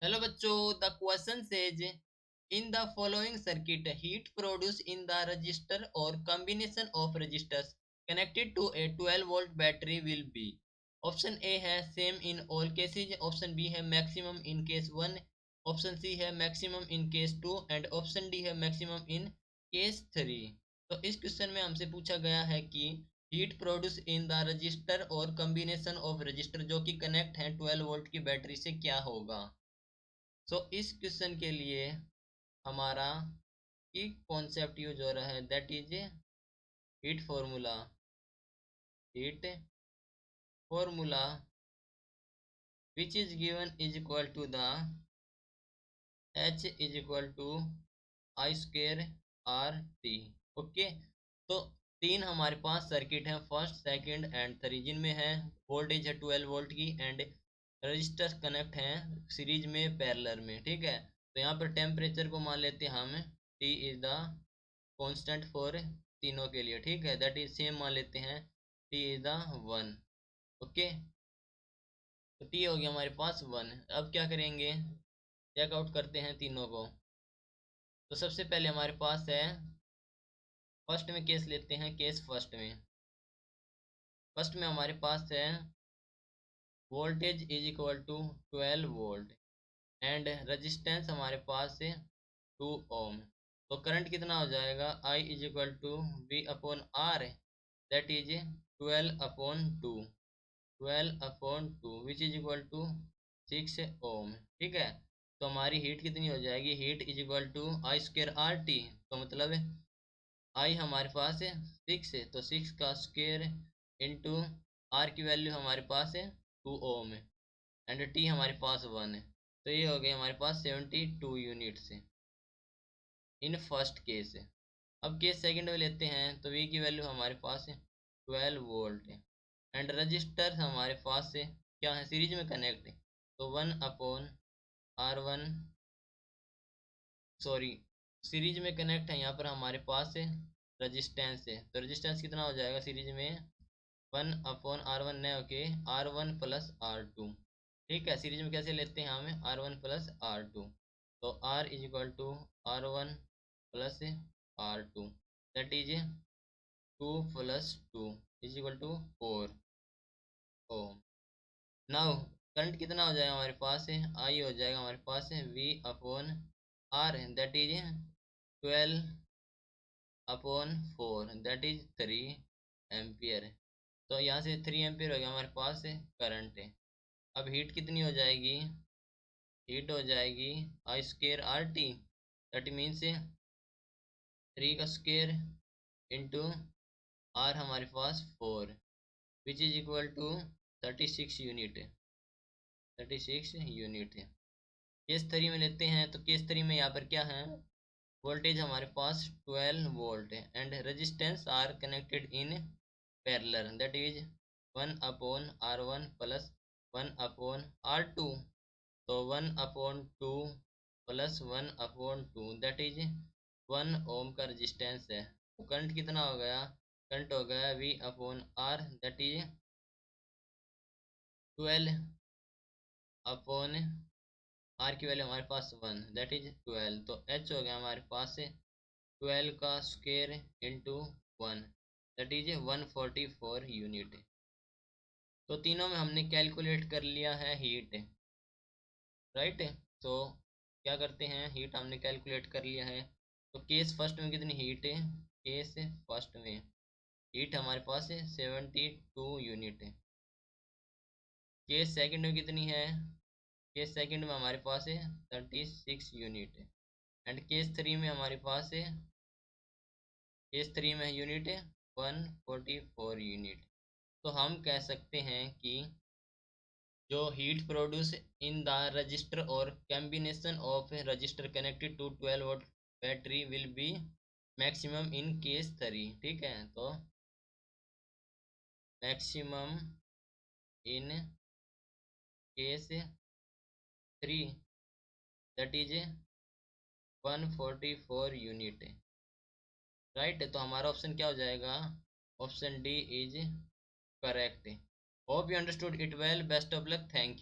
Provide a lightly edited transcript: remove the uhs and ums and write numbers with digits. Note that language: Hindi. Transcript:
Hello bachcho, the question says in the following circuit heat produced in the resistor or combination of resistors connected to a 12 volt battery will be option A है same in all cases, option B है maximum in case 1, option C है maximum in case 2 and option D है maximum in case 3। तो इस क्वेश्चन में हमसे पूछा गया है कि heat produce in the register और कॉम्बिनेशन ऑफ रजिस्टर जो कि कनेक्ट है 12 वोल्ट की बैटरी से क्या होगा। इस क्वेश्चन के लिए हमारा एक कॉन्सेप्ट यूज हो रहा है that is heat formula. Heat formula which is given is equal to the H is equal to I square R T. Okay, तो तीन हमारे पास सर्किट हैं, फर्स्ट सेकंड एंड थ्री, जिनमें है वोल्टेज है 12 वोल्ट की एंड रजिस्टर कनेक्ट हैं सीरीज में पैरेलल में। ठीक है, तो यहाँ पर टेम्परेचर को मान लेते हैं हम T is the constant for तीनों के लिए। ठीक है, दैट इज सेम मान लेते हैं T इज द 1। ओके, तो T हो गया हमारे पास 1। अब क्या करेंगे, चेकआउट करते हैं तीनों को। तो सबसे पहले हमारे पास है फर्स्ट में केस लेते हैं, केस फर्स्ट में हमारे पास है voltage is equal to 12 volt and resistance हमारे पास है 2 ओम। तो करंट कितना हो जाएगा, I is equal to V upon R, that is 12 upon 2 which is equal to 6 ohm. ठीक है, तो हमारी हीट कितनी हो जाएगी, heat is equal to I square R T. तो मतलब आई हमारे पास है 6 है, तो 6 का स्क्वेयर इंटू आर की वैल्यू हमारे पास है 2 ओम है एंड टी हमारे पास 1 है। तो ये हो गया हमारे पास 72 यूनिट से इन फर्स्ट केस है। अब केस सेकंड में लेते हैं, तो वी की वैल्यू हमारे पास है 12 वोल्ट है एंड रजिस्टर हमारे पास है क्या है, सीरीज में कनेक्ट है। तो 1/R1, सॉरी सीरीज में कनेक्ट है, यहाँ पर हमारे पास है रजिस्टेंस है। तो रजिस्टेंस कितना हो जाएगा सीरीज में 1/R1 नहीं, ओके R1 प्लस R2। ठीक है, सीरीज में कैसे लेते हैं हमें R1 प्लस R2, तो R is equal to R1 plus R2 that is 2 plus 2 is equal to 4 ohm. Now current कितना हो जाएगा हमारे पास है, आई हो जाएगा हमारे पास है V upon R that is 12/4 that is 3 ampere. तो यहाँ से 3 एम्पियर हो गया हमारे पास है करंट है। अब हीट कितनी हो जाएगी, हीट हो जाएगी I square R T, that means 3 का स्क्वेयर इंटू आर हमारे पास 4 which is equal to 36 unit है, 36 यूनिट है। केस थ्री में लेते हैं, तो केस थ्री में यहाँ पर क्या है, वोल्टेज हमारे पास 12 वोल्ट है and resistance R connected in parallel that is 1/R1 plus 1/R2। तो 1/2 प्लस 1/2 दैट इज 1 ओम का रेजिस्टेंस है। तो करंट कितना हो गया, करंट हो गया V upon R that is 12 upon R की वैल्यू हमारे पास 1 दैट इज 12। तो H हो गया हमारे पास 12 का square into 1 that is 144 unit. तो तीनों में हमने कैलकुलेट कर लिया है हीट, राइट। तो क्या करते हैं, हीट हमने कैलकुलेट कर लिया है। तो केस फर्स्ट में कितनी हीट है, केस फर्स्ट में हीट हमारे पास है 72 यूनिट है। केस सेकंड में कितनी है, केस सेकंड में हमारे पास है 36 यूनिट है एंड केस थ्री में हमारे पास है, केस थ्री में यूनिट है 144 यूनिट। तो हम कह सकते हैं कि जो heat produce in the register और combination of register connected to 12 volt battery will be maximum in case three. ठीक है, तो maximum in case three that is 144 unit, right. तो हमारा ऑप्शन क्या हो जाएगा, option D is correct. Hope you understood it well, best of luck, thank you.